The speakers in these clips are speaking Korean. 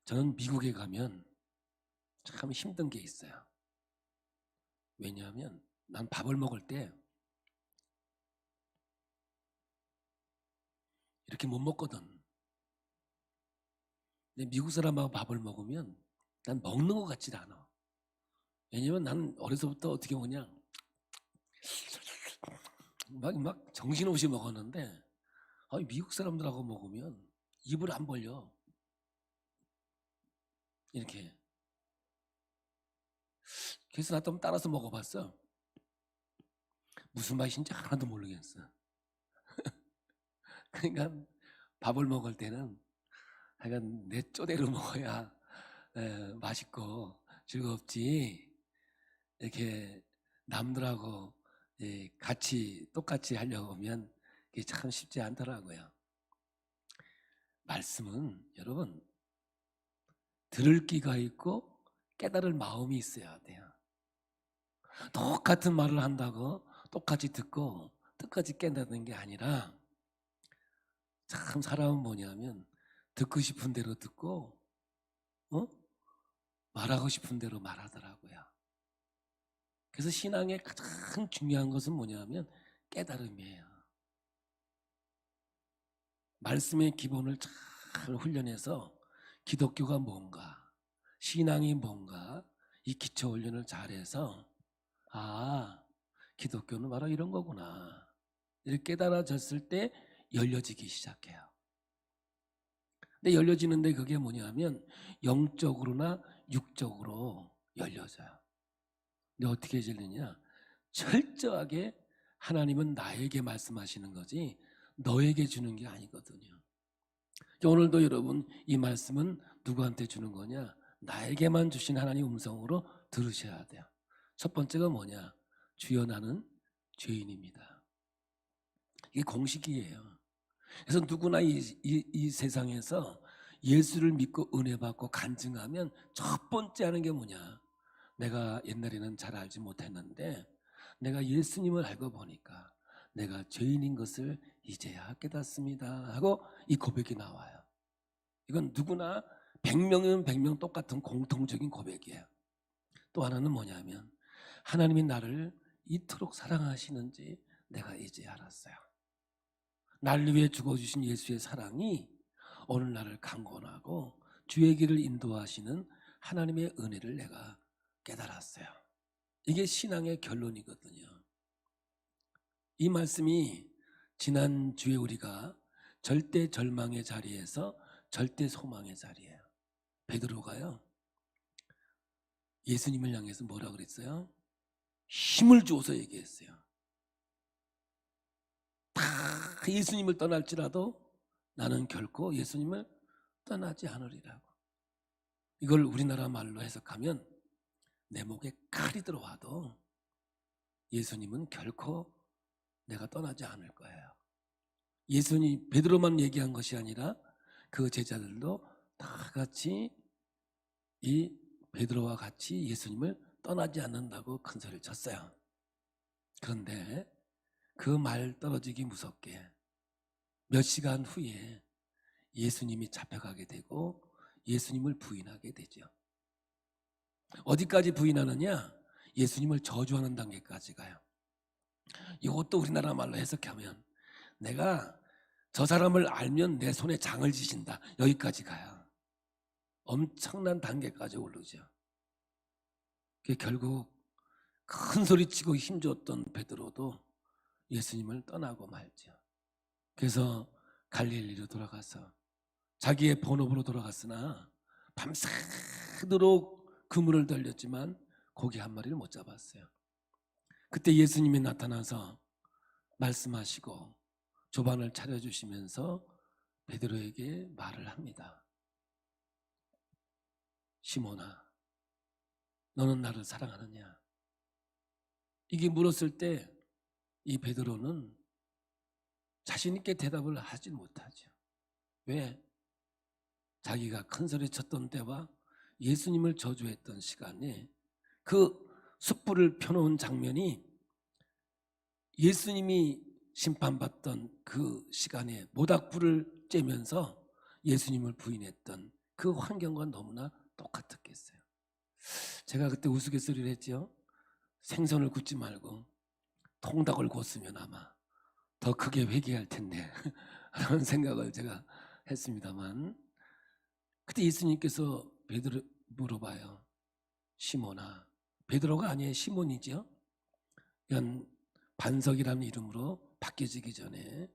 저는 미국에 가면 참 힘든 게 있어요. 왜냐하면 난 밥을 먹을 때 이렇게 못 먹거든. 근데 미국 사람하고 밥을 먹으면 난 먹는 것 같지 않아. 왜냐면 난 어려서부터 어떻게 먹냐, 막 정신없이 먹었는데 미국 사람들하고 먹으면 입을 안 벌려. 이렇게. 그래서 나 좀 따라서 먹어봤어. 무슨 맛인지 하나도 모르겠어. 그러니까 밥을 먹을 때는 하여간 내 쪼대로 먹어야 맛있고 즐겁지, 이렇게 남들하고 같이 똑같이 하려고 하면 그게 참 쉽지 않더라고요. 말씀은 여러분 들을 귀가 있고 깨달을 마음이 있어야 돼요. 똑같은 말을 한다고 똑같이 듣고 똑같이 깨닫는 게 아니라, 참 사람은 뭐냐면 듣고 싶은 대로 듣고 어? 말하고 싶은 대로 말하더라고요. 그래서 신앙의 가장 중요한 것은 뭐냐면 깨달음이에요. 말씀의 기본을 잘 훈련해서 기독교가 뭔가, 신앙이 뭔가, 이 기초 훈련을 잘해서 기독교는 바로 이런 거구나, 이렇게 깨달아졌을 때 열려지기 시작해요. 근데 열려지는데 그게 뭐냐면 영적으로나 육적으로 열려져요. 근데 어떻게 열리냐? 철저하게 하나님은 나에게 말씀하시는 거지 너에게 주는 게 아니거든요. 오늘도 여러분 이 말씀은 누구한테 주는 거냐? 나에게만 주신 하나님 음성으로 들으셔야 돼요. 첫 번째가 뭐냐? 주여 나는 죄인입니다. 이게 공식이에요. 그래서 누구나 이 세상에서 예수를 믿고 은혜 받고 간증하면 첫 번째 하는 게 뭐냐? 내가 옛날에는 잘 알지 못했는데 내가 예수님을 알고 보니까 내가 죄인인 것을 이제야 깨닫습니다 하고 이 고백이 나와요. 이건 누구나 100명이면 100명 똑같은 공통적인 고백이에요. 또 하나는 뭐냐면 하나님이 나를 이토록 사랑하시는지 내가 이제 알았어요. 나를 위해 죽어주신 예수의 사랑이 오늘 나를 강권하고 주의 길을 인도하시는 하나님의 은혜를 내가 깨달았어요. 이게 신앙의 결론이거든요. 이 말씀이 지난주에 우리가 절대 절망의 자리에서 절대 소망의 자리예요. 베드로가요 예수님을 향해서 뭐라 그랬어요? 힘을 주어서 얘기했어요. 다 예수님을 떠날지라도 나는 결코 예수님을 떠나지 않으리라고. 이걸 우리나라 말로 해석하면 내 목에 칼이 들어와도 예수님은 결코 내가 떠나지 않을 거예요. 예수님, 베드로만 얘기한 것이 아니라 그 제자들도 다 같이 이 베드로와 같이 예수님을 떠나지 않는다고 큰 소리를 쳤어요. 그런데 그 말 떨어지기 무섭게 몇 시간 후에 예수님이 잡혀가게 되고 예수님을 부인하게 되죠. 어디까지 부인하느냐? 예수님을 저주하는 단계까지 가요. 이것도 우리나라 말로 해석하면 내가 저 사람을 알면 내 손에 장을 지신다, 여기까지 가요. 엄청난 단계까지 오르죠. 결국 큰 소리치고 힘줬던 베드로도 예수님을 떠나고 말죠. 그래서 갈릴리로 돌아가서 자기의 본업으로 돌아갔으나 밤새도록 그물을 돌렸지만 고기 한 마리를 못 잡았어요. 그때 예수님이 나타나서 말씀하시고 조반을 차려주시면서 베드로에게 말을 합니다. 시몬아, 너는 나를 사랑하느냐? 이게 물었을 때 이 베드로는 자신 있게 대답을 하지 못하죠. 왜? 자기가 큰 소리 쳤던 때와 예수님을 저주했던 시간에 그 숯불을 펴놓은 장면이 예수님이 심판받던 그 시간에 모닥불을 쬐면서 예수님을 부인했던 그 환경과 너무나 똑같았겠어요. 제가 그때 우스갯소리를 했죠. 생선을 굽지 말고 통닭을 구웠으면 아마 더 크게 회개할 텐데 라는 생각을 제가 했습니다만, 그때 예수님께서 베드로 물어봐요. 시몬아. 베드로가 아니에요. 시몬이죠. 이건 반석이라는 이름으로 바뀌어지기 전에,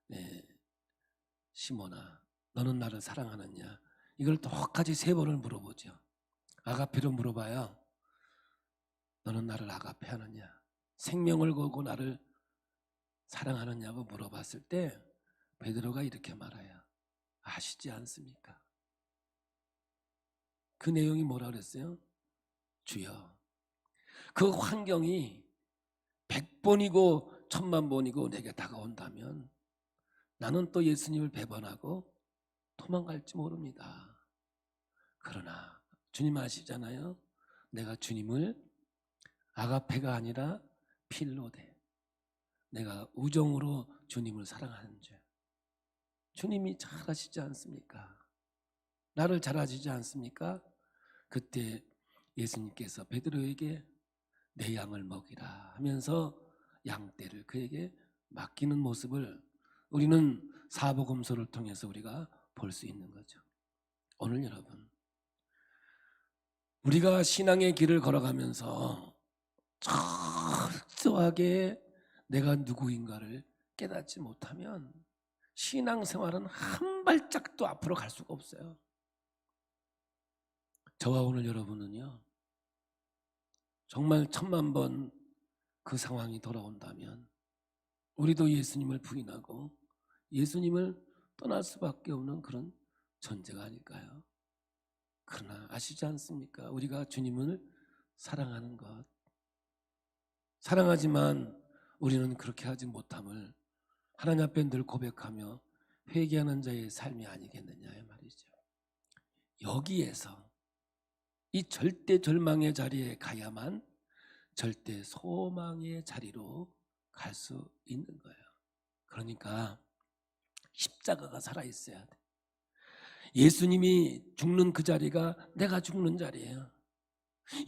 네, 시몬아 너는 나를 사랑하느냐. 이걸 똑같이 3번을 물어보죠. 아가페로 물어봐요. 너는 나를 아가페하느냐, 생명을 걸고 나를 사랑하느냐고 물어봤을 때 베드로가 이렇게 말해요. 아시지 않습니까? 그 내용이 뭐라 그랬어요? 주여. 그 환경이 100번이고 1000만번이고 내게 다가온다면 나는 또 예수님을 배반하고 도망갈지 모릅니다. 그러나 주님 아시잖아요. 내가 주님을 아가페가 아니라 필로데, 내가 우정으로 주님을 사랑하는 줄 주님이 잘 아시지 않습니까? 나를 잘 아시지 않습니까? 그때 예수님께서 베드로에게 내 양을 먹이라 하면서 양떼를 그에게 맡기는 모습을 우리는 사복음서를 통해서 우리가 볼 수 있는 거죠. 오늘 여러분, 우리가 신앙의 길을 걸어가면서 철저하게 내가 누구인가를 깨닫지 못하면 신앙생활은 한 발짝도 앞으로 갈 수가 없어요. 저와 오늘 여러분은요, 정말 1000만번 그 상황이 돌아온다면 우리도 예수님을 부인하고 예수님을 떠날 수밖에 없는 그런 존재가 아닐까요? 그러나 아시지 않습니까? 우리가 주님을 사랑하는 것, 사랑하지만 우리는 그렇게 하지 못함을 하나님 앞에 늘 고백하며 회개하는 자의 삶이 아니겠느냐 말이죠. 여기에서 이 절대 절망의 자리에 가야만 절대 소망의 자리로 갈 수 있는 거예요. 그러니까 십자가가 살아있어야 돼. 예수님이 죽는 그 자리가 내가 죽는 자리예요.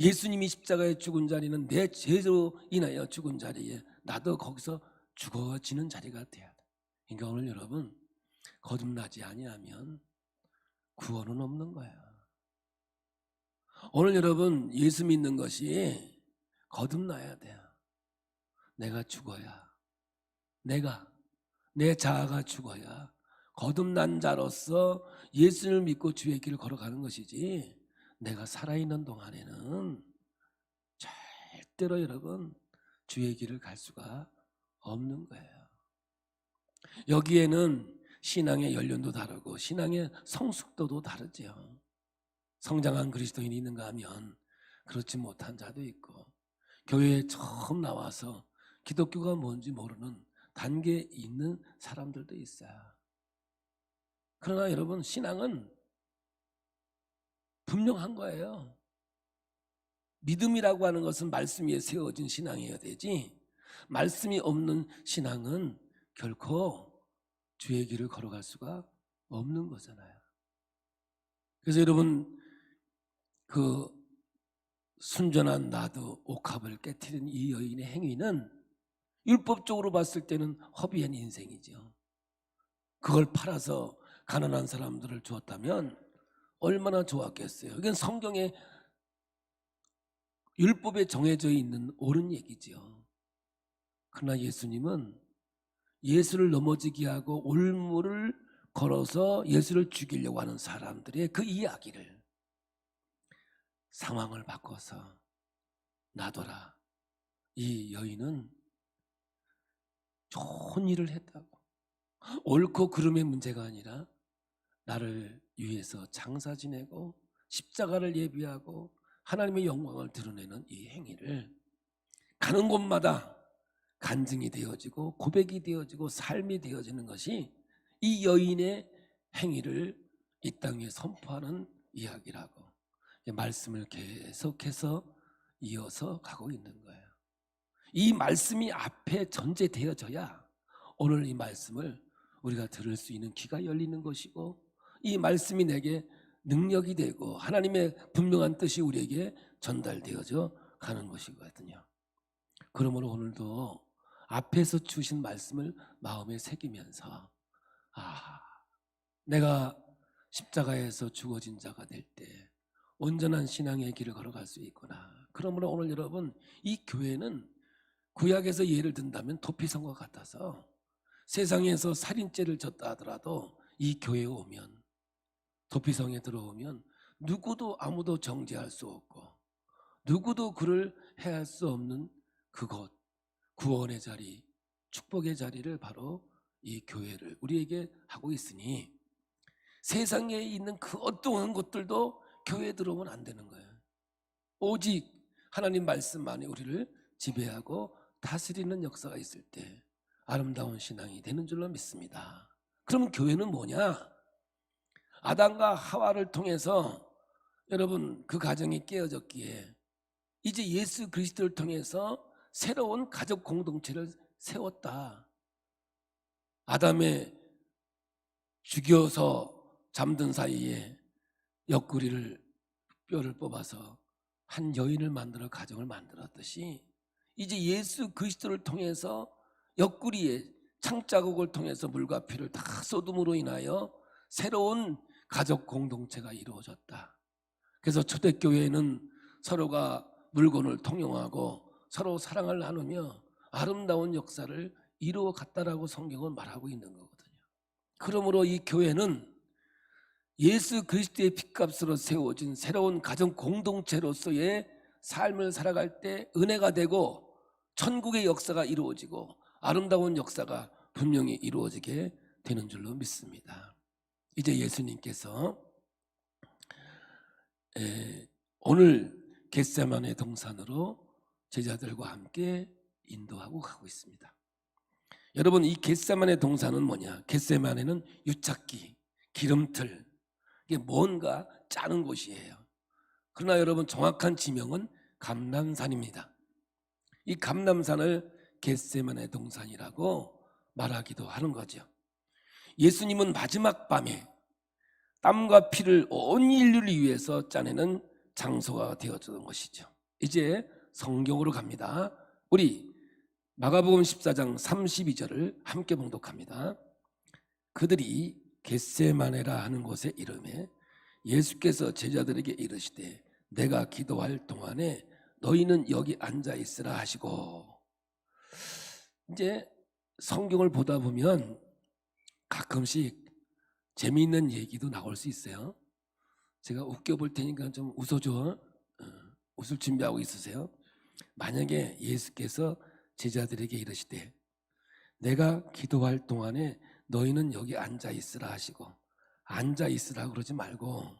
예수님이 십자가에 죽은 자리는 내 죄로 인하여 죽은 자리에 나도 거기서 죽어지는 자리가 돼야 돼. 그러니까 오늘 여러분, 거듭나지 아니하면 구원은 없는 거예요. 오늘 여러분, 예수 믿는 것이 거듭나야 돼요. 내가 죽어야, 내 자아가 죽어야 거듭난 자로서 예수를 믿고 주의 길을 걸어가는 것이지, 내가 살아있는 동안에는 절대로 여러분 주의 길을 갈 수가 없는 거예요. 여기에는 신앙의 연륜도 다르고 신앙의 성숙도도 다르죠. 성장한 그리스도인이 있는가 하면 그렇지 못한 자도 있고, 교회에 처음 나와서 기독교가 뭔지 모르는 단계에 있는 사람들도 있어요. 그러나 여러분, 신앙은 분명한 거예요. 믿음이라고 하는 것은 말씀 위에 세워진 신앙이어야 되지, 말씀이 없는 신앙은 결코 주의 길을 걸어갈 수가 없는 거잖아요. 그래서 여러분, 그 순전한 나도 옥합을 깨트린 이 여인의 행위는 율법적으로 봤을 때는 허비한 인생이죠. 그걸 팔아서 가난한 사람들을 주었다면 얼마나 좋았겠어요. 이건 성경의 율법에 정해져 있는 옳은 얘기죠. 그러나 예수님은 예수를 넘어지게 하고 올무를 걸어서 예수를 죽이려고 하는 사람들의 그 이야기를, 상황을 바꿔서 놔둬라, 이 여인은 좋은 일을 했다고, 옳고 그름의 문제가 아니라 나를 위해서 장사 지내고 십자가를 예비하고 하나님의 영광을 드러내는 이 행위를 가는 곳마다 간증이 되어지고 고백이 되어지고 삶이 되어지는 것이 이 여인의 행위를 이 땅에 선포하는 이야기라고 말씀을 계속해서 이어서 가고 있는 거예요. 이 말씀이 앞에 전제되어져야 오늘 이 말씀을 우리가 들을 수 있는 귀가 열리는 것이고, 이 말씀이 내게 능력이 되고 하나님의 분명한 뜻이 우리에게 전달되어져 가는 것이거든요. 그러므로 오늘도 앞에서 주신 말씀을 마음에 새기면서 내가 십자가에서 죽어진 자가 될 때 온전한 신앙의 길을 걸어갈 수 있구나. 그러므로 오늘 여러분, 이 교회는 구약에서 예를 든다면 도피성과 같아서 세상에서 살인죄를 졌다 하더라도 이 교회에 오면, 도피성에 들어오면 누구도 아무도 정죄할 수 없고 누구도 그를 해할 수 없는 그곳, 구원의 자리, 축복의 자리를 바로 이 교회를 우리에게 하고 있으니 세상에 있는 그 어떠한 것들도 교회에 들어오면 안 되는 거예요. 오직 하나님 말씀만이 우리를 지배하고 다스리는 역사가 있을 때 아름다운 신앙이 되는 줄로 믿습니다. 그럼 교회는 뭐냐? 아담과 하와를 통해서 여러분 그 가정이 깨어졌기에 이제 예수 그리스도를 통해서 새로운 가족 공동체를 세웠다. 아담의 죽여서 잠든 사이에 옆구리를 뼈를 뽑아서 한 여인을 만들어 가정을 만들었듯이 이제 예수 그리스도를 통해서 옆구리에 창자국을 통해서 물과 피를 다 쏟음으로 인하여 새로운 가족 공동체가 이루어졌다. 그래서 초대교회에는 서로가 물건을 통용하고 서로 사랑을 나누며 아름다운 역사를 이루어 갔다라고 성경은 말하고 있는 거거든요. 그러므로 이 교회는 예수 그리스도의 핏값으로 세워진 새로운 가정 공동체로서의 삶을 살아갈 때 은혜가 되고 천국의 역사가 이루어지고 아름다운 역사가 분명히 이루어지게 되는 줄로 믿습니다. 이제 예수님께서 오늘 겟세마네 동산으로 제자들과 함께 인도하고 가고 있습니다. 여러분, 이 겟세마네 동산은 뭐냐? 겟세마네는 유착기, 기름틀, 이게 뭔가 짜는 곳이에요. 그러나 여러분 정확한 지명은 감람산입니다. 이 감람산을 겟세마네 동산이라고 말하기도 하는 거죠. 예수님은 마지막 밤에 땀과 피를 온 인류를 위해서 짜내는 장소가 되어주는 것이죠. 이제 성경으로 갑니다. 우리 마가복음 14장 32절을 함께 봉독합니다. 그들이 겟세마네라 하는 곳에 이르매 예수께서 제자들에게 이르시되 내가 기도할 동안에 너희는 여기 앉아 있으라 하시고. 이제 성경을 보다 보면 가끔씩 재미있는 얘기도 나올 수 있어요. 제가 웃겨볼 테니까 좀 웃어줘. 웃을 준비하고 있으세요. 만약에 예수께서 제자들에게 이르시되 내가 기도할 동안에 너희는 여기 앉아 있으라 하시고, 앉아 있으라 그러지 말고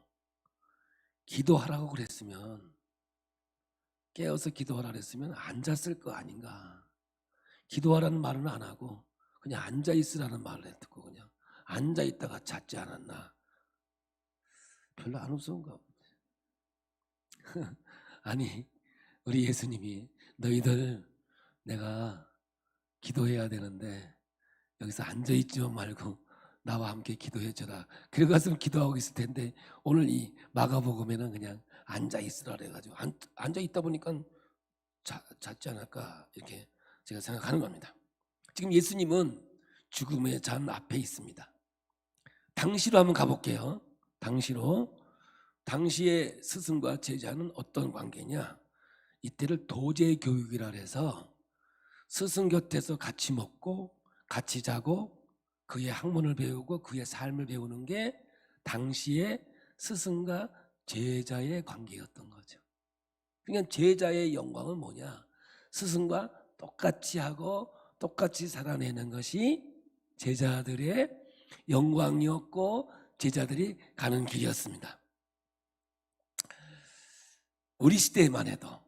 기도하라고 그랬으면, 깨어서 기도하라 그랬으면 앉았을 거 아닌가. 기도하라는 말은 안 하고 그냥 앉아 있으라는 말을 했고 그냥 앉아 있다가 잤지 않았나. 별로 안 무서운가 보네. 아니, 우리 예수님이 너희들 내가 기도해야 되는데 여기서 앉아있지 말고 나와 함께 기도해줘라. 그래 갔으면 기도하고 있을 텐데 오늘 이 마가복음에는 그냥 앉아있으라 그래가지고 앉아있다 보니까 잤지 않을까 이렇게 제가 생각하는 겁니다. 지금 예수님은 죽음의 잔 앞에 있습니다. 당시로 한번 가볼게요. 당시의 스승과 제자는 어떤 관계냐? 이때를 도제교육이라 해서 스승 곁에서 같이 먹고 같이 자고 그의 학문을 배우고 그의 삶을 배우는 게 당시의 스승과 제자의 관계였던 거죠. 그러니까 제자의 영광은 뭐냐? 스승과 똑같이 하고 똑같이 살아내는 것이 제자들의 영광이었고 제자들이 가는 길이었습니다. 우리 시대에만 해도,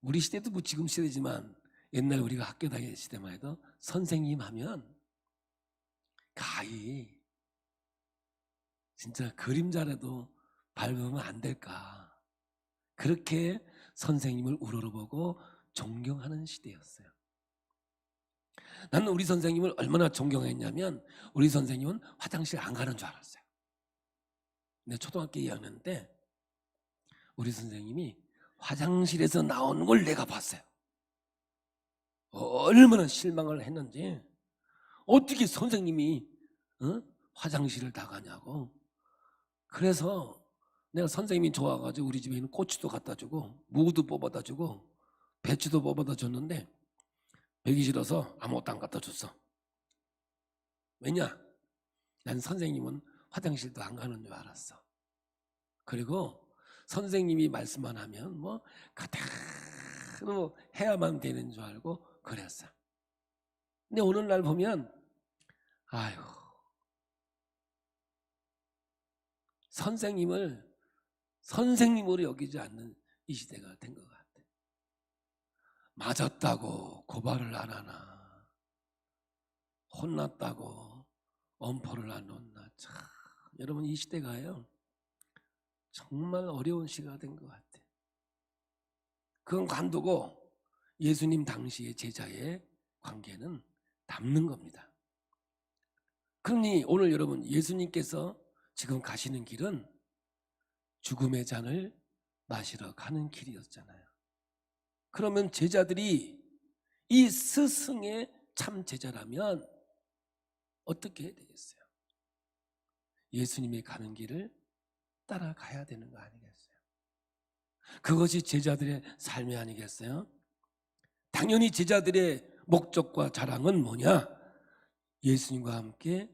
우리 시대도 뭐 지금 시대지만 옛날 우리가 학교 다닐 시대만 해도 선생님 하면 가히 진짜 그림자라도 밟으면 안 될까, 그렇게 선생님을 우러러보고 존경하는 시대였어요. 나는 우리 선생님을 얼마나 존경했냐면 우리 선생님은 화장실 안 가는 줄 알았어요. 내 초등학교 2학년 때 우리 선생님이 화장실에서 나오는 걸 내가 봤어요. 얼마나 실망을 했는지. 어떻게 선생님이 화장실을 나가냐고. 그래서 내가 선생님이 좋아가지고 우리 집에 있는 고추도 갖다 주고 무도 뽑아다 주고 배추도 뽑아다 줬는데 배기 싫어서 아무것도 안 갖다 줬어. 왜냐? 난 선생님은 화장실도 안 가는 줄 알았어. 그리고 선생님이 말씀만 하면 뭐 그대로 해야만 되는 줄 알고 그랬어. 근데 오늘날 보면 아유, 선생님을 선생님으로 여기지 않는 이 시대가 된 것 같아. 맞았다고 고발을 안 하나, 혼났다고 엄포를 안 놓나. 참, 여러분 이 시대가요 정말 어려운 시대가 된 것 같아. 그건 관두고 예수님 당시의 제자의 관계는 남는 겁니다. 그러니 오늘 여러분 예수님께서 지금 가시는 길은 죽음의 잔을 마시러 가는 길이었잖아요. 그러면 제자들이 이 스승의 참 제자라면 어떻게 해야 되겠어요? 예수님이 가는 길을 따라가야 되는 거 아니겠어요? 그것이 제자들의 삶이 아니겠어요? 당연히 제자들의 목적과 자랑은 뭐냐? 예수님과 함께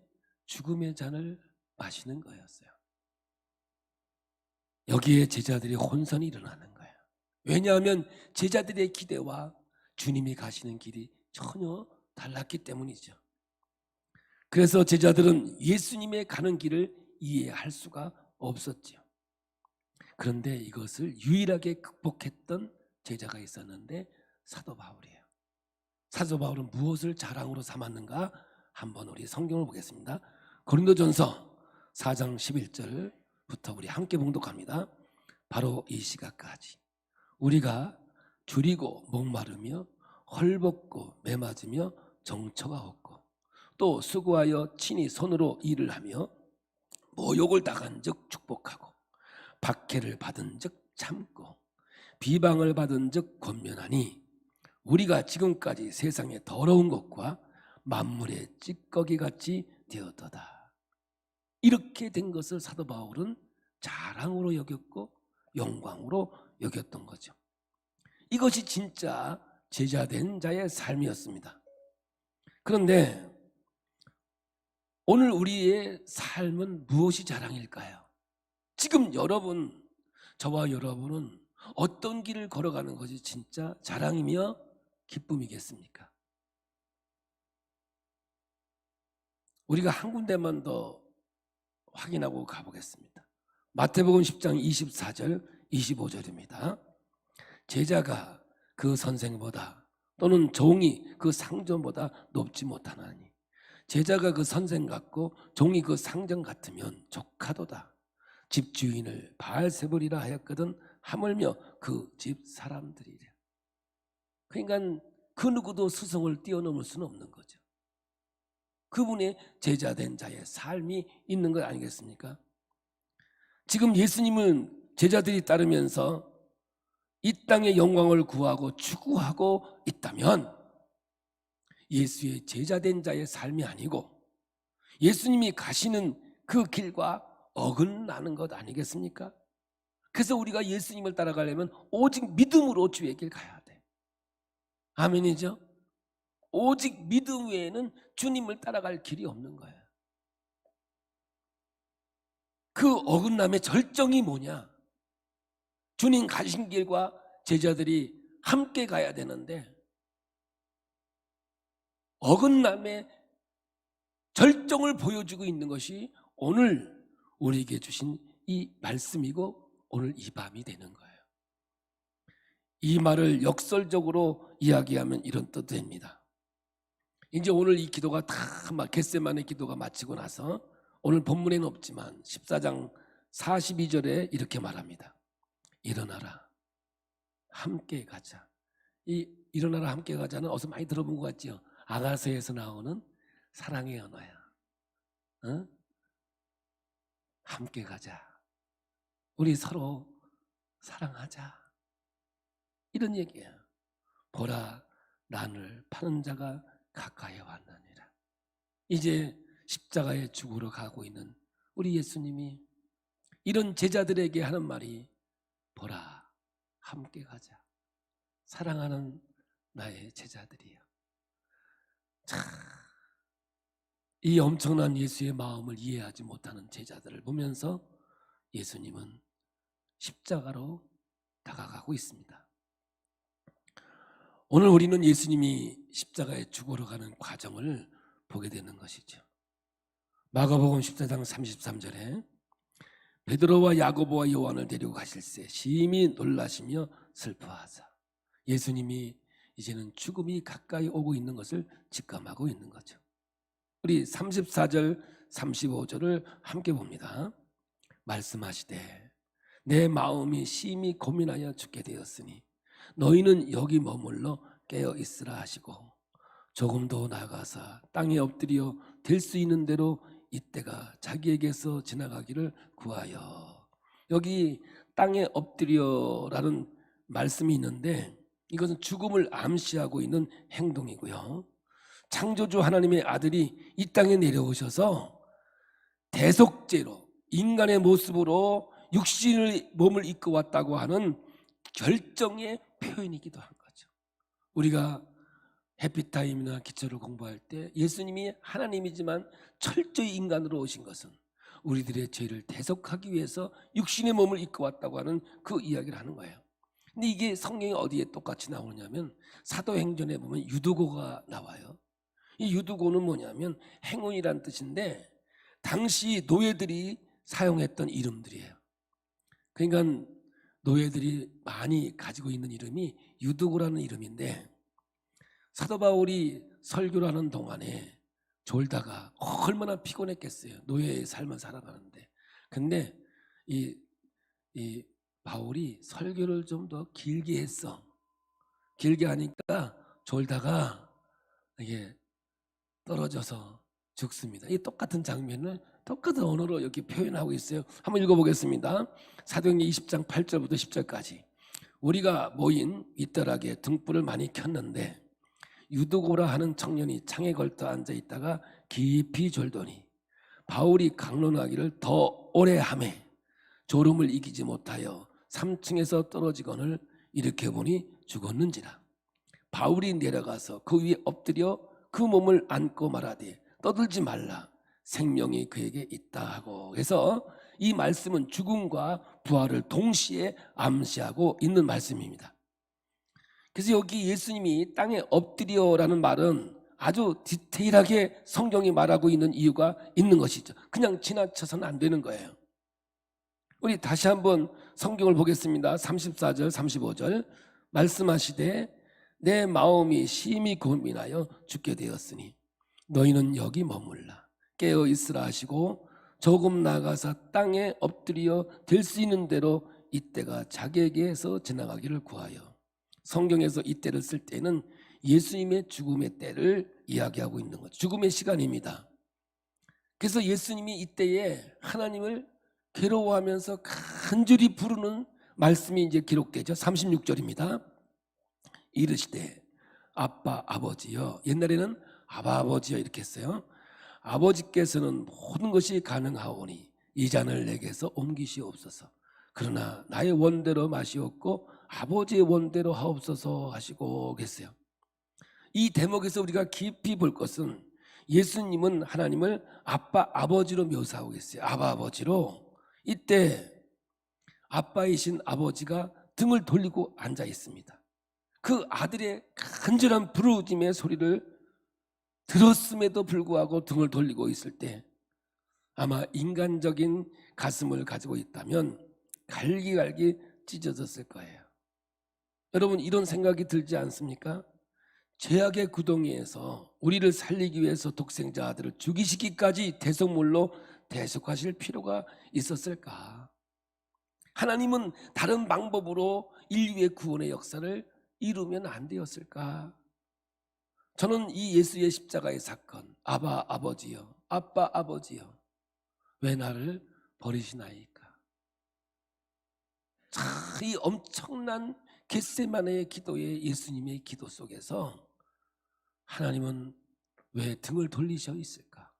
죽음의 잔을 마시는 거였어요. 여기에 제자들의 혼선이 일어나는 거예요. 왜냐하면 제자들의 기대와 주님이 가시는 길이 전혀 달랐기 때문이죠. 그래서 제자들은 예수님의 가는 길을 이해할 수가 없었죠. 그런데 이것을 유일하게 극복했던 제자가 있었는데 사도 바울이에요. 사도 바울은 무엇을 자랑으로 삼았는가? 한번 우리 성경을 보겠습니다. 고린도전서 4장 11절부터 우리 함께 봉독합니다. 바로 이 시각까지 우리가 줄이고 목마르며 헐벗고 매맞으며 정처가 없고 또 수고하여 친히 손으로 일을 하며 모욕을 당한 즉 축복하고 박해를 받은 즉 참고 비방을 받은 즉 권면하니 우리가 지금까지 세상의 더러운 것과 만물의 찌꺼기같이 되었도다. 이렇게 된 것을 사도 바울은 자랑으로 여겼고 영광으로 여겼던 거죠. 이것이 진짜 제자된 자의 삶이었습니다. 그런데 오늘 우리의 삶은 무엇이 자랑일까요? 지금 여러분, 저와 여러분은 어떤 길을 걸어가는 것이 진짜 자랑이며 기쁨이겠습니까? 우리가 한 군데만 더 확인하고 가보겠습니다. 마태복음 10장 24절 25절입니다. 제자가 그 선생보다 또는 종이 그 상전보다 높지 못하나니 제자가 그 선생 같고 종이 그 상전 같으면 족하도다. 집주인을 바알세불이라 하였거든 하물며 그 집 사람들이래. 그러니까 그 누구도 스승을 뛰어넘을 수는 없는 거죠. 그분의 제자된 자의 삶이 있는 것 아니겠습니까? 지금 예수님은 제자들이 따르면서 이 땅의 영광을 구하고 추구하고 있다면 예수의 제자된 자의 삶이 아니고 예수님이 가시는 그 길과 어긋나는 것 아니겠습니까? 그래서 우리가 예수님을 따라가려면 오직 믿음으로 주의 길 가야 돼. 아멘이죠? 오직 믿음 외에는 주님을 따라갈 길이 없는 거예요. 그 어긋남의 절정이 뭐냐? 주님 가신 길과 제자들이 함께 가야 되는데 어긋남의 절정을 보여주고 있는 것이 오늘 우리에게 주신 이 말씀이고 오늘 이 밤이 되는 거예요. 이 말을 역설적으로 이야기하면 이런 뜻이 됩니다. 이제 오늘 이 기도가 다 겟세마네 기도가 마치고 나서 오늘 본문에는 없지만 14장 42절에 이렇게 말합니다. 일어나라 함께 가자. 이 일어나라 함께 가자는 어디서 많이 들어본 것 같죠? 아가서에서 나오는 사랑의 언어야. 함께 가자. 우리 서로 사랑하자. 이런 얘기예요. 보라, 나를 파는 자가 가까이 왔느니라. 이제 십자가에 죽으러 가고 있는 우리 예수님이 이런 제자들에게 하는 말이 보라, 함께 가자. 사랑하는 나의 제자들이여. 참, 이 엄청난 예수의 마음을 이해하지 못하는 제자들을 보면서 예수님은 십자가로 다가가고 있습니다. 오늘 우리는 예수님이 십자가에 죽으러 가는 과정을 보게 되는 것이죠. 마가복음 14장 33절에 베드로와 야고보와 요한을 데리고 가실새 심히 놀라시며 슬퍼하사. 예수님이 이제는 죽음이 가까이 오고 있는 것을 직감하고 있는 거죠. 우리 34절 35절을 함께 봅니다. 말씀하시되 내 마음이 심히 고민하여 죽게 되었으니 너희는 여기 머물러 깨어 있으라 하시고 조금 더 나아가사 땅에 엎드려 될 수 있는 대로 이때가 자기에게서 지나가기를 구하여. 여기 땅에 엎드려라는 말씀이 있는데 이것은 죽음을 암시하고 있는 행동이고요. 창조주 하나님의 아들이 이 땅에 내려오셔서 대속죄로 인간의 모습으로 육신의 몸을 입고 왔다고 하는 결정의 표현이기도 한 거죠. 우리가 해피타임이나 기초를 공부할 때 예수님이 하나님이지만 철저히 인간으로 오신 것은 우리들의 죄를 대속하기 위해서 육신의 몸을 입고 왔다고 하는 그 이야기를 하는 거예요. 근데 이게 성경에 어디에 똑같이 나오냐면 사도행전에 보면 유두고가 나와요. 이 유두고는 뭐냐면 행운이란 뜻인데 당시 노예들이 사용했던 이름들이에요. 그러니까 노예들이 많이 가지고 있는 이름이 유두고라는 이름인데 사도 바울이 설교를 하는 동안에 졸다가 얼마나 피곤했겠어요. 노예의 삶을 살아가는데. 근데 이 바울이 설교를 좀 더 길게 했어. 길게 하니까 졸다가 이게 떨어져서 죽습니다. 이 똑같은 장면을 똑같은 언어로 이렇게 표현하고 있어요. 한번 읽어보겠습니다. 사도행전 20장 8절부터 10절까지. 우리가 모인 윗다락에 등불을 많이 켰는데 유두고라 하는 청년이 창에 걸터 앉아 있다가 깊이 졸더니 바울이 강론하기를 더 오래 하매 졸음을 이기지 못하여 3층에서 떨어지거늘 일으켜보니 죽었는지라. 바울이 내려가서 그 위에 엎드려 그 몸을 안고 말하되 떠들지 말라, 생명이 그에게 있다 하고. 그래서 이 말씀은 죽음과 부활을 동시에 암시하고 있는 말씀입니다. 그래서 여기 예수님이 땅에 엎드려라는 말은 아주 디테일하게 성경이 말하고 있는 이유가 있는 것이죠. 그냥 지나쳐서는 안 되는 거예요. 우리 다시 한번 성경을 보겠습니다. 34절 35절 말씀하시되 내 마음이 심히 고민하여 죽게 되었으니 너희는 여기 머물라 깨어 있으라 하시고 조금 나가서 땅에 엎드려 될 수 있는 대로 이때가 자기에게서 지나가기를 구하여. 성경에서 이때를 쓸 때는 예수님의 죽음의 때를 이야기하고 있는 거죠. 죽음의 시간입니다. 그래서 예수님이 이때에 하나님을 괴로워하면서 간절히 부르는 말씀이 이제 기록되죠. 36절입니다. 이르시되 아빠 아버지여. 옛날에는 아바 아버지여 이렇게 했어요. 아버지께서는 모든 것이 가능하오니 이 잔을 내게서 옮기시옵소서. 그러나 나의 원대로 마시옵고 아버지의 원대로 하옵소서 하시고 계세요. 이 대목에서 우리가 깊이 볼 것은 예수님은 하나님을 아빠 아버지로 묘사하고 계세요. 아바 아버지로. 이때 아빠이신 아버지가 등을 돌리고 앉아 있습니다. 그 아들의 간절한 부르짖음의 소리를 들었음에도 불구하고 등을 돌리고 있을 때 아마 인간적인 가슴을 가지고 있다면 갈기갈기 찢어졌을 거예요. 여러분 이런 생각이 들지 않습니까? 죄악의 구덩이에서 우리를 살리기 위해서 독생자 아들을 죽이시기까지 대속물로 대속하실 필요가 있었을까? 하나님은 다른 방법으로 인류의 구원의 역사를 이루면 안 되었을까? 저는 이 예수의 십자가의 사건, 아바 아버지여, 아빠 아버지여, 왜 나를 버리시나이까? 이 엄청난 겟세마네의 기도에 예수님의 기도 속에서 하나님은 왜 등을 돌리셔 있을까?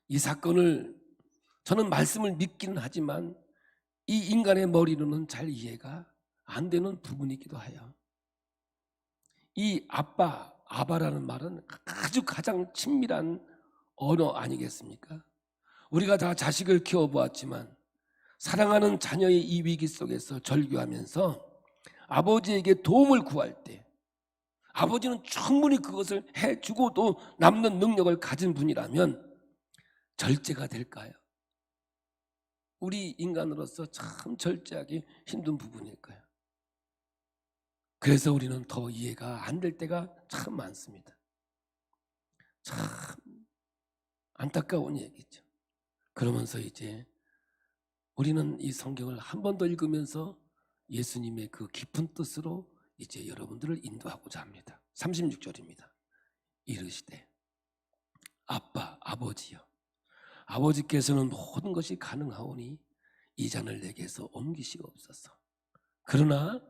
이 사건을 저는 말씀을 믿기는 하지만 이 인간의 머리로는 잘 이해가 안 되는 부분이기도 해요. 이 아바라는 말은 아주 가장 친밀한 언어 아니겠습니까? 우리가 다 자식을 키워보았지만 사랑하는 자녀의 이 위기 속에서 절규하면서 아버지에게 도움을 구할 때 아버지는 충분히 그것을 해주고도 남는 능력을 가진 분이라면 절제가 될까요? 우리 인간으로서 참 절제하기 힘든 부분일 거예요. 그래서 우리는 더 이해가 안 될 때가 참 많습니다. 참 안타까운 얘기죠. 그러면서 이제 우리는 이 성경을 한 번 더 읽으면서 예수님의 그 깊은 뜻으로 이제 여러분들을 인도하고자 합니다. 36절입니다. 이르시되 아버지여, 아버지께서는 모든 것이 가능하오니 이 잔을 내게서 옮기시옵소서. 그러나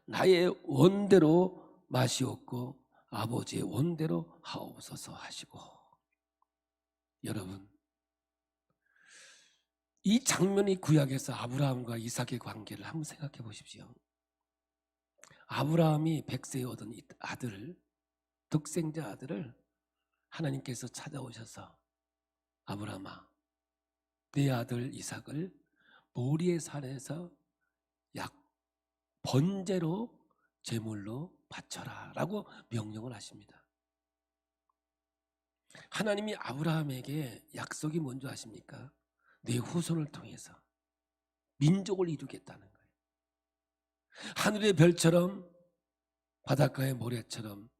나의 원대로 마시옵고 아버지의 원대로 하옵소서 하시고. 여러분, 이 장면이 구약에서 아브라함과 이삭의 관계를 한번 생각해 보십시오. 아브라함이 100세에 얻은 아들을, 독생자 아들을 하나님께서 찾아오셔서 아브라함아, 네 아들 이삭을 모리의 산에서 약 번제로 제물로 바쳐라 라고 명령을 하십니다. 하나님이 아브라함에게 약속이 뭔지 아십니까? 내 후손을 통해서 민족을 이루겠다는 거예요. 하늘의 별처럼 바닷가의 모래처럼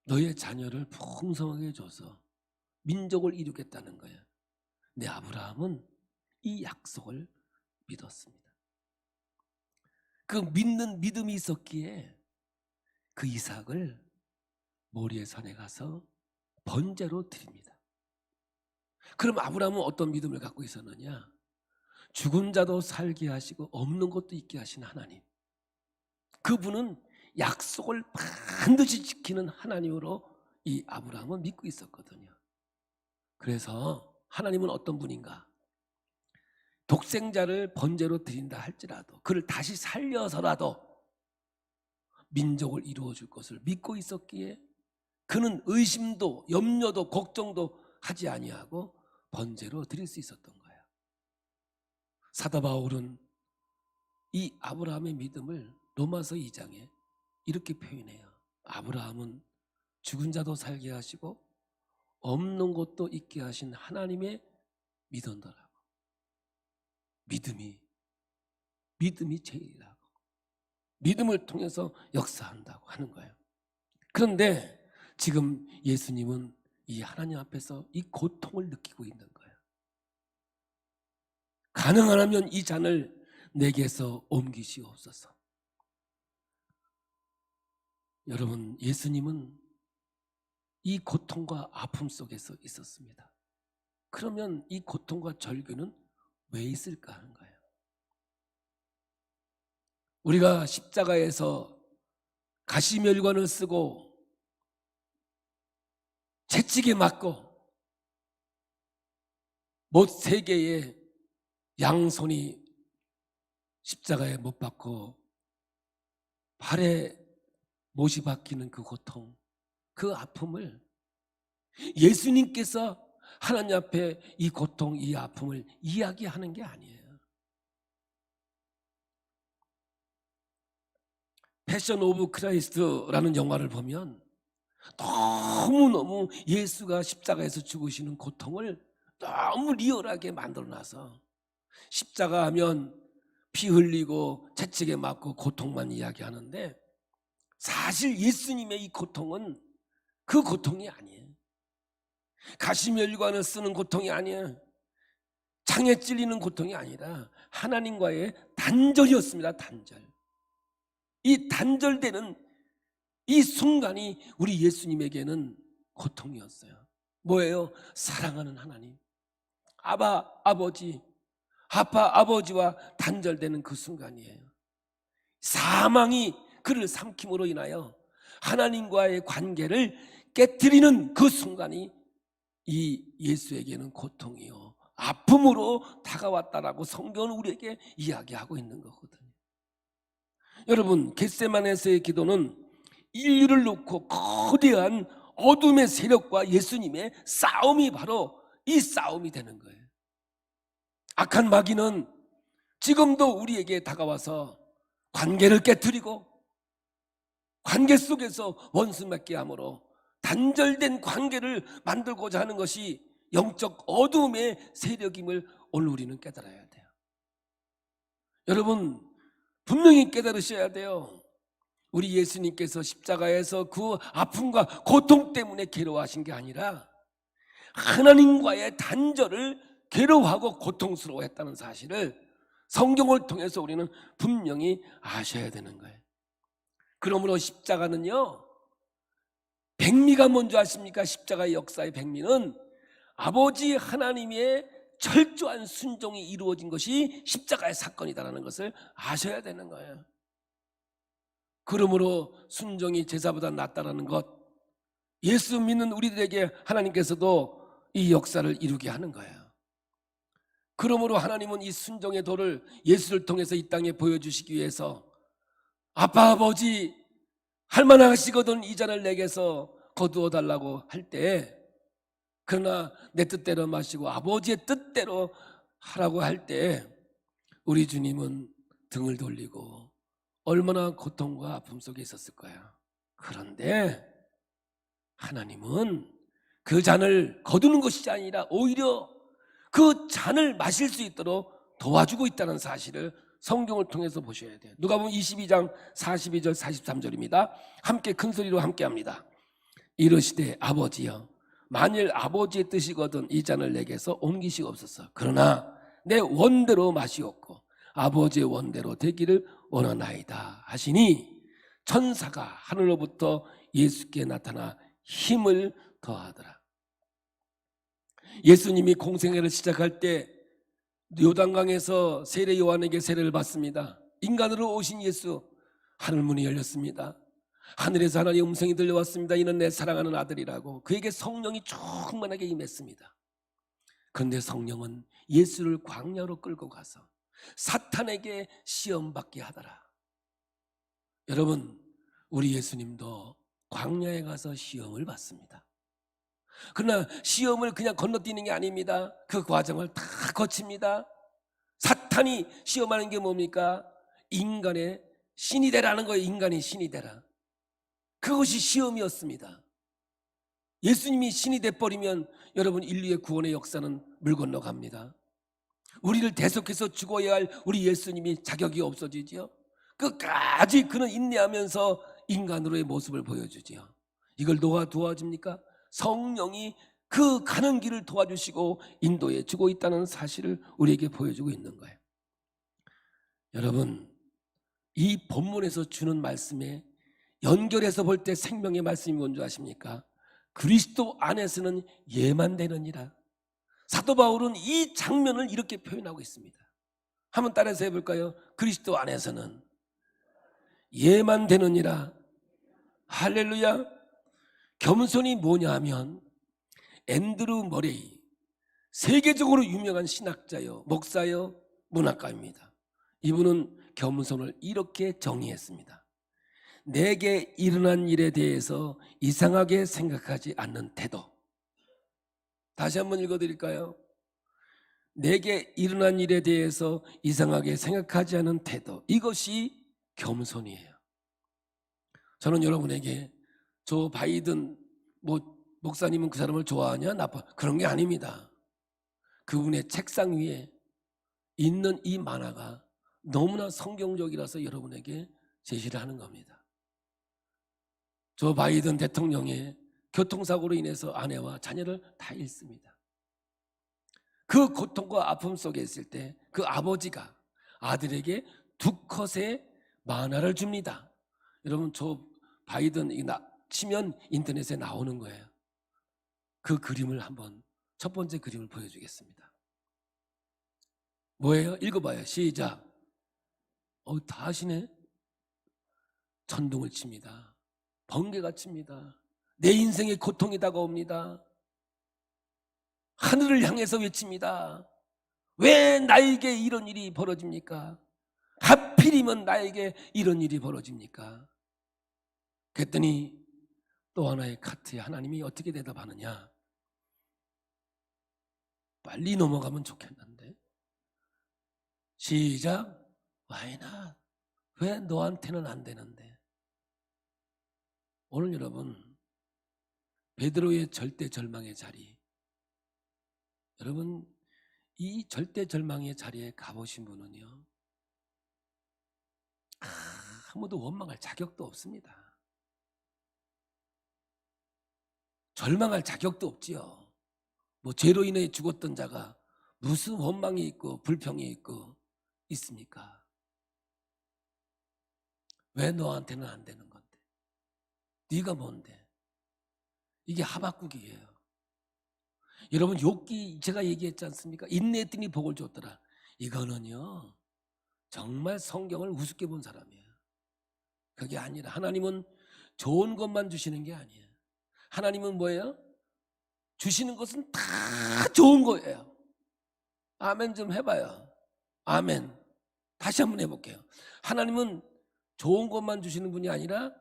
너의 자녀를 풍성하게 줘서 민족을 이루겠다는 거예요. 근데 아브라함은 이 약속을 믿었습니다. 그 믿는 믿음이 있었기에 그 이삭을 모리의 산에 가서 번제로 드립니다. 그럼 아브라함은 어떤 믿음을 갖고 있었느냐? 죽은 자도 살게 하시고 없는 것도 있게 하신 하나님, 그분은 약속을 반드시 지키는 하나님으로 이 아브라함은 믿고 있었거든요. 그래서 하나님은 어떤 분인가? 독생자를 번제로 드린다 할지라도 그를 다시 살려서라도 민족을 이루어 줄 것을 믿고 있었기에 그는 의심도 염려도 걱정도 하지 아니하고 번제로 드릴 수 있었던 거예요. 사도 바울은 이 아브라함의 믿음을 로마서 2장에 이렇게 표현해요. 아브라함은 죽은 자도 살게 하시고 없는 것도 있게 하신 하나님의 믿음더라고. 믿음이 제일이라고. 믿음을 통해서 역사한다고 하는 거예요. 그런데 지금 예수님은 이 하나님 앞에서 이 고통을 느끼고 있는 거예요. 가능하면 이 잔을 내게서 옮기시옵소서. 여러분, 예수님은 이 고통과 아픔 속에서 있었습니다. 그러면 이 고통과 절규는 왜 있을까 하는 거예요. 우리가 십자가에서 가시멸관을 쓰고 채찍에 맞고 못 3개의 양손이 십자가에 못 박고 발에 못이 박히는 그 고통, 그 아픔을 예수님께서 하나님 앞에 이 고통, 이 아픔을 이야기하는 게 아니에요. 패션 오브 크라이스트라는 영화를 보면 너무너무 예수가 십자가에서 죽으시는 고통을 너무 리얼하게 만들어놔서 십자가 하면 피 흘리고 채찍에 맞고 고통만 이야기하는데 사실 예수님의 이 고통은 그 고통이 아니에요. 가시멸관을 쓰는 고통이 아니에요. 창에 찔리는 고통이 아니라 하나님과의 단절이었습니다. 단절. 이 단절되는 이 순간이 우리 예수님에게는 고통이었어요. 뭐예요? 사랑하는 하나님, 아버지, 아버지와 단절되는 그 순간이에요. 사망이 그를 삼킴으로 인하여 하나님과의 관계를 깨뜨리는 그 순간이 이 예수에게는 고통이요 아픔으로 다가왔다라고 성경은 우리에게 이야기하고 있는 거거든요. 여러분, 겟세마네에서의 기도는 인류를 놓고 거대한 어둠의 세력과 예수님의 싸움이 바로 이 싸움이 되는 거예요. 악한 마귀는 지금도 우리에게 다가와서 관계를 깨뜨리고 관계 속에서 원수 맺게 함으로 단절된 관계를 만들고자 하는 것이 영적 어둠의 세력임을 오늘 우리는 깨달아야 돼요. 여러분, 분명히 깨달으셔야 돼요. 우리 예수님께서 십자가에서 그 아픔과 고통 때문에 괴로워하신 게 아니라 하나님과의 단절을 괴로워하고 고통스러워했다는 사실을 성경을 통해서 우리는 분명히 아셔야 되는 거예요. 그러므로 십자가는요, 백미가 뭔지 아십니까? 십자가의 역사의 백미는 아버지 하나님의 철저한 순종이 이루어진 것이 십자가의 사건이다라는 것을 아셔야 되는 거예요. 그러므로 순종이 제사보다 낫다라는 것, 예수 믿는 우리들에게 하나님께서도 이 역사를 이루게 하는 거예요. 그러므로 하나님은 이 순종의 도를 예수를 통해서 이 땅에 보여주시기 위해서 아버지 할만하시거든 이 잔을 내게서 거두어 달라고 할 때, 그러나 내 뜻대로 마시고 아버지의 뜻대로 하라고 할 때 우리 주님은 등을 돌리고 얼마나 고통과 아픔 속에 있었을 거야. 그런데 하나님은 그 잔을 거두는 것이 아니라 오히려 그 잔을 마실 수 있도록 도와주고 있다는 사실을 성경을 통해서 보셔야 돼요. 누가복음 22장 42절 43절입니다. 함께 큰 소리로 함께 합니다. 이르시되 아버지여, 만일 아버지의 뜻이거든 이 잔을 내게서 옮기시옵소서. 그러나 내 원대로 마시옵고 아버지의 원대로 되기를 원하나이다 하시니 천사가 하늘로부터 예수께 나타나 힘을 더하더라. 예수님이 공생애를 시작할 때 요단강에서 세례 요한에게 세례를 받습니다. 인간으로 오신 예수, 하늘문이 열렸습니다. 하늘에서 하나님의 음성이 들려왔습니다. 이는 내 사랑하는 아들이라고. 그에게 성령이 충만하게 임했습니다. 그런데 성령은 예수를 광야로 끌고 가서 사탄에게 시험받게 하더라. 여러분, 우리 예수님도 광야에 가서 시험을 받습니다. 그러나 시험을 그냥 건너뛰는 게 아닙니다. 그 과정을 다 거칩니다. 사탄이 시험하는 게 뭡니까? 인간의 신이 되라는 거예요. 인간이 신이 되라. 그것이 시험이었습니다. 예수님이 신이 돼버리면 여러분, 인류의 구원의 역사는 물 건너갑니다. 우리를 대속해서 죽어야 할 우리 예수님이 자격이 없어지지요. 끝까지 그는 인내하면서 인간으로의 모습을 보여주지요. 이걸 누가 도와줍니까? 성령이 그 가는 길을 도와주시고 인도해 주고 있다는 사실을 우리에게 보여주고 있는 거예요. 여러분, 이 본문에서 주는 말씀에 연결해서 볼 때 생명의 말씀이 뭔지 아십니까? 그리스도 안에서는 예만 되느니라. 사도 바울은 이 장면을 이렇게 표현하고 있습니다. 한번 따라서 해볼까요? 그리스도 안에서는 예만 되느니라. 할렐루야. 겸손이 뭐냐 하면 앤드루 머레이, 세계적으로 유명한 신학자요, 목사요, 문학가입니다. 이분은 겸손을 이렇게 정의했습니다. 내게 일어난 일에 대해서 이상하게 생각하지 않는 태도. 다시 한번 읽어드릴까요? 내게 일어난 일에 대해서 이상하게 생각하지 않은 태도, 이것이 겸손이에요. 저는 여러분에게 조 바이든 목사님은 그 사람을 좋아하냐 나빠, 그런 게 아닙니다. 그분의 책상 위에 있는 이 만화가 너무나 성경적이라서 여러분에게 제시를 하는 겁니다. 조 바이든 대통령의 교통사고로 인해서 아내와 자녀를 다 잃습니다. 그 고통과 아픔 속에 있을 때 그 아버지가 아들에게 2컷의 만화를 줍니다. 여러분, 조 바이든 치면 인터넷에 나오는 거예요. 그 그림을 한번, 첫 번째 그림을 보여주겠습니다. 뭐예요? 읽어봐요. 시작. 다 하시네. 천둥을 칩니다. 번개가 칩니다. 내 인생의 고통이 다가옵니다. 하늘을 향해서 외칩니다. 왜 나에게 이런 일이 벌어집니까? 하필이면 나에게 이런 일이 벌어집니까? 그랬더니 또 하나의 카트에 하나님이 어떻게 대답하느냐? 빨리 넘어가면 좋겠는데. 시작. Why not? 왜 너한테는 안 되는데? 오늘 여러분, 베드로의 절대 절망의 자리, 여러분 이 절대 절망의 자리에 가보신 분은요, 아무도 원망할 자격도 없습니다. 절망할 자격도 없지요. 뭐 죄로 인해 죽었던 자가 무슨 원망이 있고 불평이 있고 있습니까? 왜 너한테는 안 되는 건데? 네가 뭔데? 이게 하박국이에요. 여러분, 욥기 제가 얘기했지 않습니까? 인내했더니 복을 줬더라. 이거는요, 정말 성경을 우습게 본 사람이에요. 그게 아니라 하나님은 좋은 것만 주시는 게 아니에요. 하나님은 뭐예요? 주시는 것은 다 좋은 거예요. 아멘 좀 해봐요. 아멘. 다시 한번 해볼게요. 하나님은 좋은 것만 주시는 분이 아니라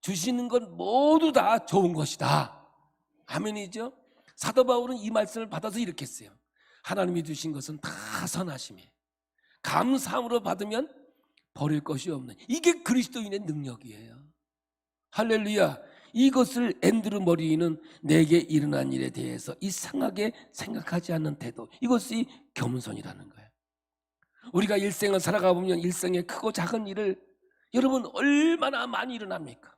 주시는 건 모두 다 좋은 것이다. 아멘이죠? 사도 바울은 이 말씀을 받아서 이렇게 했어요. 하나님이 주신 것은 다 선하심에 감사함으로 받으면 버릴 것이 없는, 이게 그리스도인의 능력이에요. 할렐루야. 이것을 앤드루 머리는 내게 일어난 일에 대해서 이상하게 생각하지 않는 태도, 이것이 겸손이라는 거예요. 우리가 일생을 살아가 보면 일생의 크고 작은 일을 여러분 얼마나 많이 일어납니까?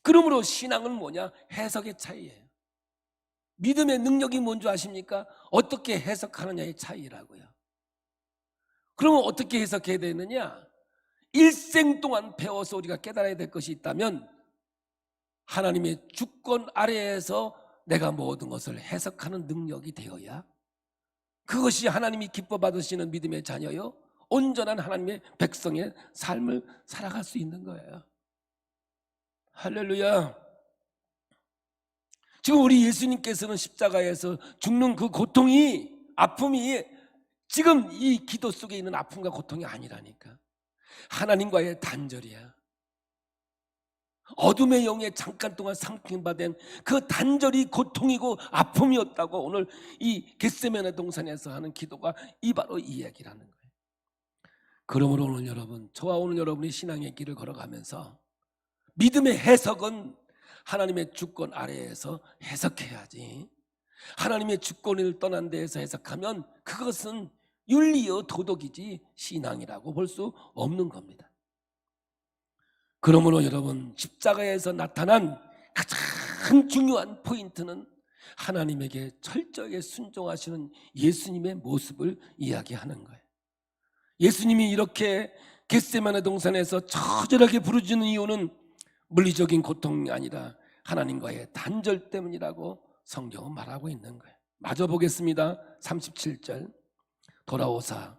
그러므로 신앙은 뭐냐? 해석의 차이예요. 믿음의 능력이 뭔지 아십니까? 어떻게 해석하느냐의 차이라고요. 그러면 어떻게 해석해야 되느냐? 일생 동안 배워서 우리가 깨달아야 될 것이 있다면 하나님의 주권 아래에서 내가 모든 것을 해석하는 능력이 되어야, 그것이 하나님이 기뻐 받으시는 믿음의 자녀요, 온전한 하나님의 백성의 삶을 살아갈 수 있는 거예요. 할렐루야. 지금 우리 예수님께서는 십자가에서 죽는 그 고통이, 아픔이 지금 이 기도 속에 있는 아픔과 고통이 아니라니까. 하나님과의 단절이야. 어둠의 영에 잠깐 동안 상징받은 그 단절이 고통이고 아픔이었다고 오늘 이 겟세마네 동산에서 하는 기도가 바로 이 이야기라는 거예요. 그러므로 오늘 여러분, 저와 오늘 여러분이 신앙의 길을 걸어가면서 믿음의 해석은 하나님의 주권 아래에서 해석해야지, 하나님의 주권을 떠난 데에서 해석하면 그것은 윤리요 도덕이지 신앙이라고 볼 수 없는 겁니다. 그러므로 여러분, 십자가에서 나타난 가장 중요한 포인트는 하나님에게 철저하게 순종하시는 예수님의 모습을 이야기하는 거예요. 예수님이 이렇게 겟세마네 동산에서 처절하게 부르짖는 이유는 물리적인 고통이 아니라 하나님과의 단절 때문이라고 성경은 말하고 있는 거예요. 마저 보겠습니다. 37절. 돌아오사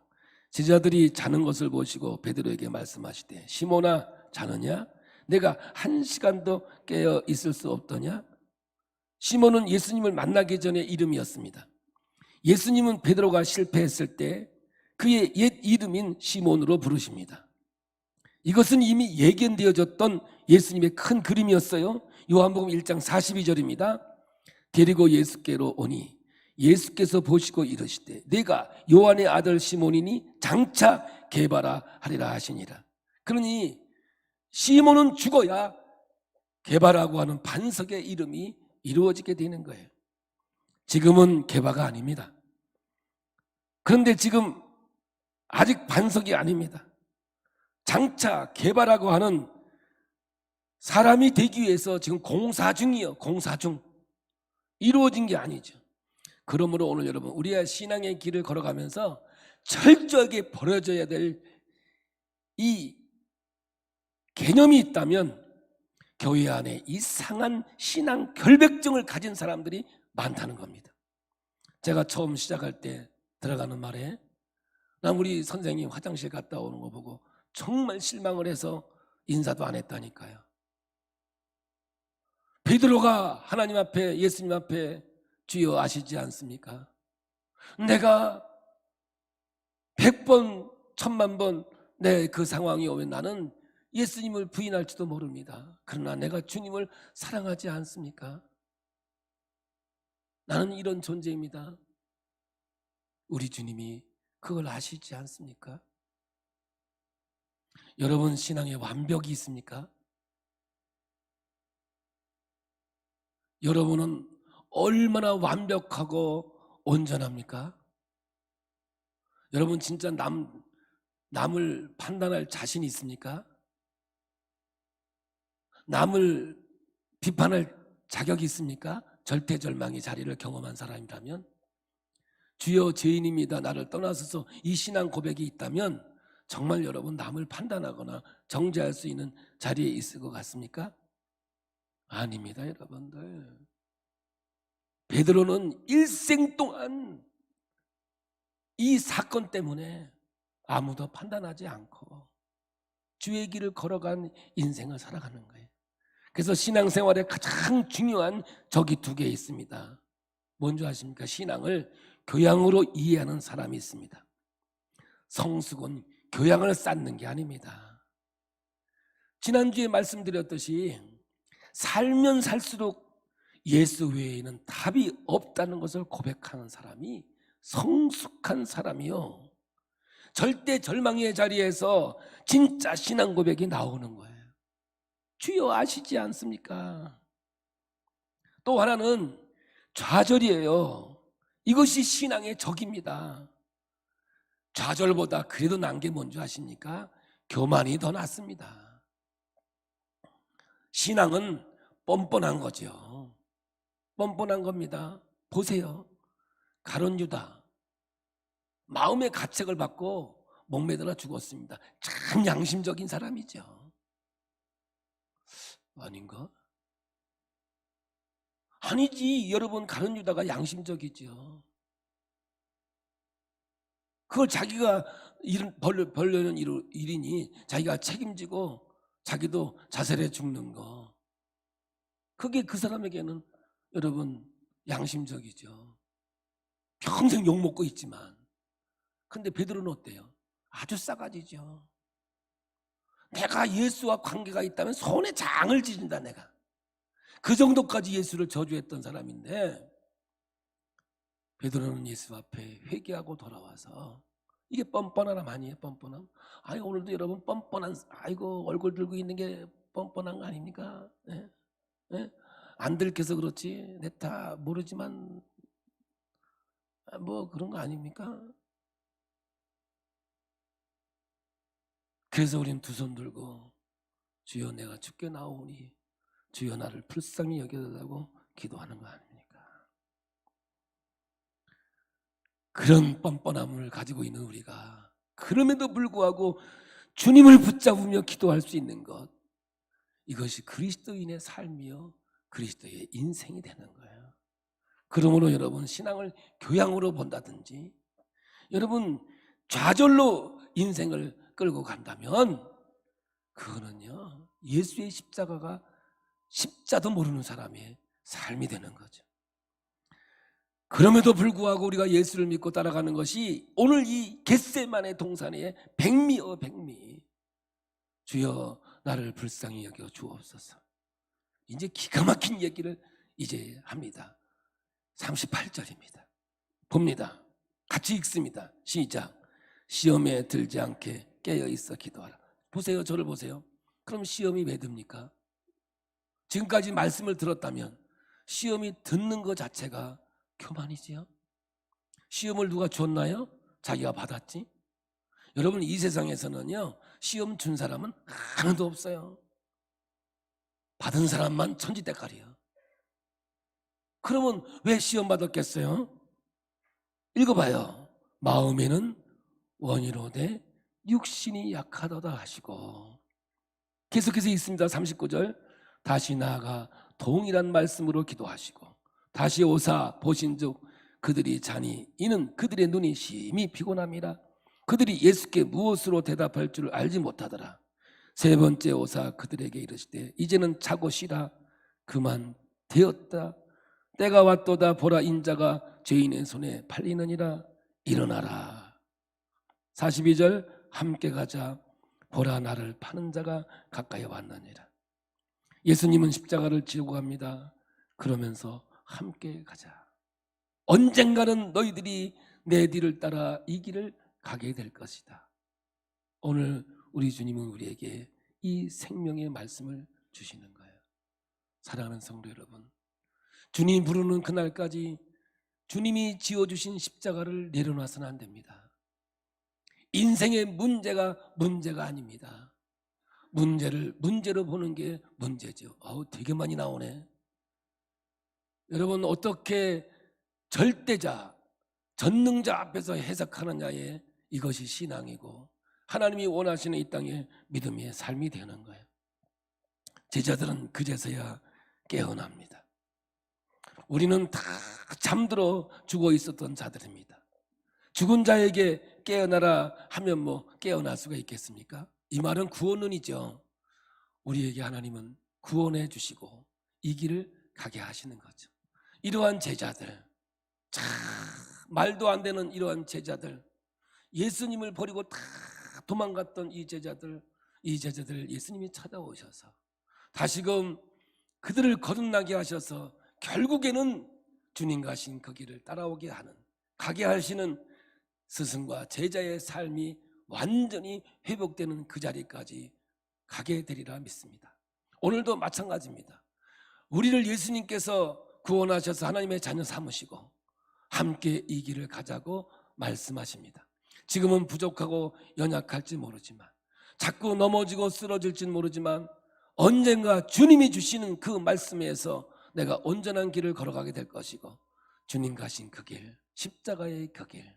제자들이 자는 것을 보시고 베드로에게 말씀하시되 시몬아 자느냐? 내가 1시간도 깨어 있을 수 없더냐? 시몬은 예수님을 만나기 전의 이름이었습니다. 예수님은 베드로가 실패했을 때 그의 옛 이름인 시몬으로 부르십니다. 이것은 이미 예견되어졌던 예수님의 큰 그림이었어요. 요한복음 1장 42절입니다. 데리고 예수께로 오니 예수께서 보시고 이르시되 내가 요한의 아들 시몬이니 장차 게바라 하리라 하시니라. 그러니 시몬은 죽어야 게바라고 하는 반석의 이름이 이루어지게 되는 거예요. 지금은 게바가 아닙니다. 그런데 지금 아직 반석이 아닙니다. 장차 게바라고 하는 사람이 되기 위해서 지금 공사 중이에요. 공사 중. 이루어진 게 아니죠. 그러므로 오늘 여러분, 우리의 신앙의 길을 걸어가면서 철저하게 버려져야 될 이 개념이 있다면 교회 안에 이상한 신앙 결백증을 가진 사람들이 많다는 겁니다. 제가 처음 시작할 때 들어가는 말에 난 우리 선생님 화장실 갔다 오는 거 보고 정말 실망을 해서 인사도 안 했다니까요. 베드로가 하나님 앞에, 예수님 앞에 주여 아시지 않습니까? 내가 100번 1000만 번 내 그 상황이 오면 나는 예수님을 부인할지도 모릅니다. 그러나 내가 주님을 사랑하지 않습니까? 나는 이런 존재입니다. 우리 주님이 그걸 아시지 않습니까? 여러분 신앙에 완벽이 있습니까? 여러분은 얼마나 완벽하고 온전합니까? 여러분 진짜 남을 판단할 자신이 있습니까? 남을 비판할 자격이 있습니까? 절대절망의 자리를 경험한 사람이라면, 주여 죄인입니다 나를 떠나소서, 이 신앙 고백이 있다면 정말 여러분 남을 판단하거나 정죄할 수 있는 자리에 있을 것 같습니까? 아닙니다. 여러분들, 베드로는 일생 동안 이 사건 때문에 아무도 판단하지 않고 주의 길을 걸어간 인생을 살아가는 거예요. 그래서 신앙생활에 가장 중요한 적이 두 개 있습니다. 뭔지 아십니까? 신앙을 교양으로 이해하는 사람이 있습니다. 성숙은 교양을 쌓는 게 아닙니다. 지난주에 말씀드렸듯이 살면 살수록 예수 외에는 답이 없다는 것을 고백하는 사람이 성숙한 사람이요, 절대 절망의 자리에서 진짜 신앙 고백이 나오는 거예요. 주여 아시지 않습니까? 또 하나는 좌절이에요. 이것이 신앙의 적입니다. 좌절보다 그래도 난 게 뭔지 아십니까? 교만이 더 낫습니다. 신앙은 뻔뻔한 거죠. 뻔뻔한 겁니다. 보세요. 가룟 유다, 마음의 가책을 받고 목매달아 죽었습니다. 참 양심적인 사람이죠. 아닌가? 아니지. 여러분, 가룟 유다가 양심적이죠. 그걸 자기가 벌려는 일이니 자기가 책임지고 자기도 자살해 죽는 거, 그게 그 사람에게는 여러분 양심적이죠. 평생 욕먹고 있지만. 근데 베드로는 어때요? 아주 싸가지죠. 내가 예수와 관계가 있다면 손에 장을 찢는다. 내가 그 정도까지 예수를 저주했던 사람인데, 베드로는 예수 앞에 회개하고 돌아와서, 이게 뻔뻔함 아니에요? 뻔뻔함. 아이, 오늘도 여러분 뻔뻔한, 아이고 얼굴 들고 있는 게 뻔뻔한 거 아닙니까? 예? 예? 안 들켜서 그렇지 내 다 모르지만 뭐 그런 거 아닙니까? 그래서 우리는 두 손 들고 주여 내가 죽게 나오니 주여 나를 불쌍히 여겨달라고 기도하는 거 아닙니까? 그런 뻔뻔함을 가지고 있는 우리가 그럼에도 불구하고 주님을 붙잡으며 기도할 수 있는 것, 이것이 그리스도인의 삶이요 그리스도의 인생이 되는 거예요. 그러므로 여러분 신앙을 교양으로 본다든지, 여러분 좌절로 인생을 끌고 간다면 그거는요 예수의 십자가가 십자도 모르는 사람의 삶이 되는 거죠. 그럼에도 불구하고 우리가 예수를 믿고 따라가는 것이 오늘 이 겟세마네 동산의 백미여 백미, 주여 나를 불쌍히 여겨 주옵소서. 이제 기가 막힌 얘기를 이제 합니다. 38절입니다. 봅니다. 같이 읽습니다. 시작. 시험에 들지 않게 깨어있어 기도하라. 보세요. 저를 보세요. 그럼 시험이 왜 듭니까? 지금까지 말씀을 들었다면 시험이 듣는 것 자체가 교만이지요. 시험을 누가 줬나요? 자기가 받았지. 여러분 이 세상에서는요 시험 준 사람은 하나도 없어요. 받은 사람만 천지대깔이요. 그러면 왜 시험 받았겠어요? 읽어봐요. 마음에는 원이로되 육신이 약하도다 하시고, 계속해서 있습니다. 39절. 다시 나아가 동일한 말씀으로 기도하시고 다시 오사 보신즉 그들이 자니 이는 그들의 눈이 심히 피곤함이라. 그들이 예수께 무엇으로 대답할 줄 알지 못하더라. 세 번째 오사 그들에게 이르시되 이제는 자고 쉬라. 그만 되었다. 때가 왔도다. 보라, 인자가 죄인의 손에 팔리느니라. 일어나라. 42절 함께 가자. 보라, 나를 파는 자가 가까이 왔느니라. 예수님은 십자가를 지고 갑니다. 그러면서 함께 가자. 언젠가는 너희들이 내 뒤를 따라 이 길을 가게 될 것이다. 오늘 우리 주님은 우리에게 이 생명의 말씀을 주시는 거예요. 사랑하는 성도 여러분, 주님 부르는 그날까지 주님이 지어주신 십자가를 내려놔서는 안 됩니다. 인생의 문제가 아닙니다. 문제를 문제로 보는 게 문제죠. 되게 많이 나오네. 여러분, 어떻게 절대자, 전능자 앞에서 해석하느냐에 이것이 신앙이고 하나님이 원하시는 이 땅의 믿음의 삶이 되는 거예요. 제자들은 그제서야 깨어납니다. 우리는 다 잠들어 죽어 있었던 자들입니다. 죽은 자에게 깨어나라 하면 깨어날 수가 있겠습니까? 이 말은 구원론이죠. 우리에게 하나님은 구원해 주시고 이 길을 가게 하시는 거죠. 이러한 제자들, 참 말도 안 되는 이러한 제자들, 예수님을 버리고 다 도망갔던 이 제자들 예수님이 찾아오셔서 다시금 그들을 거듭나게 하셔서 결국에는 주님 가신 그 길을 따라오게 하는, 가게 하시는 스승과 제자의 삶이 완전히 회복되는 그 자리까지 가게 되리라 믿습니다. 오늘도 마찬가지입니다. 우리를 예수님께서 구원하셔서 하나님의 자녀 삼으시고 함께 이 길을 가자고 말씀하십니다. 지금은 부족하고 연약할지 모르지만, 자꾸 넘어지고 쓰러질지 모르지만 언젠가 주님이 주시는 그 말씀에서 내가 온전한 길을 걸어가게 될 것이고, 주님 가신 그 길, 십자가의 그 길,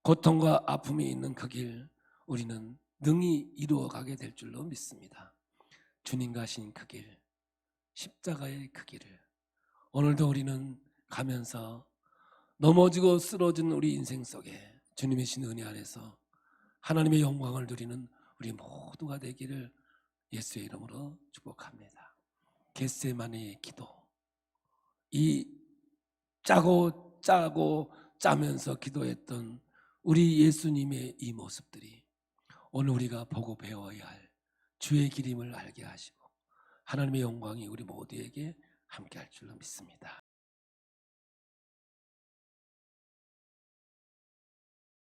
고통과 아픔이 있는 그 길, 우리는 능히 이루어가게 될 줄로 믿습니다. 주님 가신 그 길, 십자가의 그 길을 오늘도 우리는 가면서 넘어지고 쓰러진 우리 인생 속에 주님의 신 은혜 안에서 하나님의 영광을 누리는 우리 모두가 되기를 예수의 이름으로 축복합니다. 겟세마네의 기도, 이 짜고 짜면서 기도했던 우리 예수님의 이 모습들이 오늘 우리가 보고 배워야 할 주의 길임을 알게 하시고 하나님의 영광이 우리 모두에게 함께 할 줄로 믿습니다.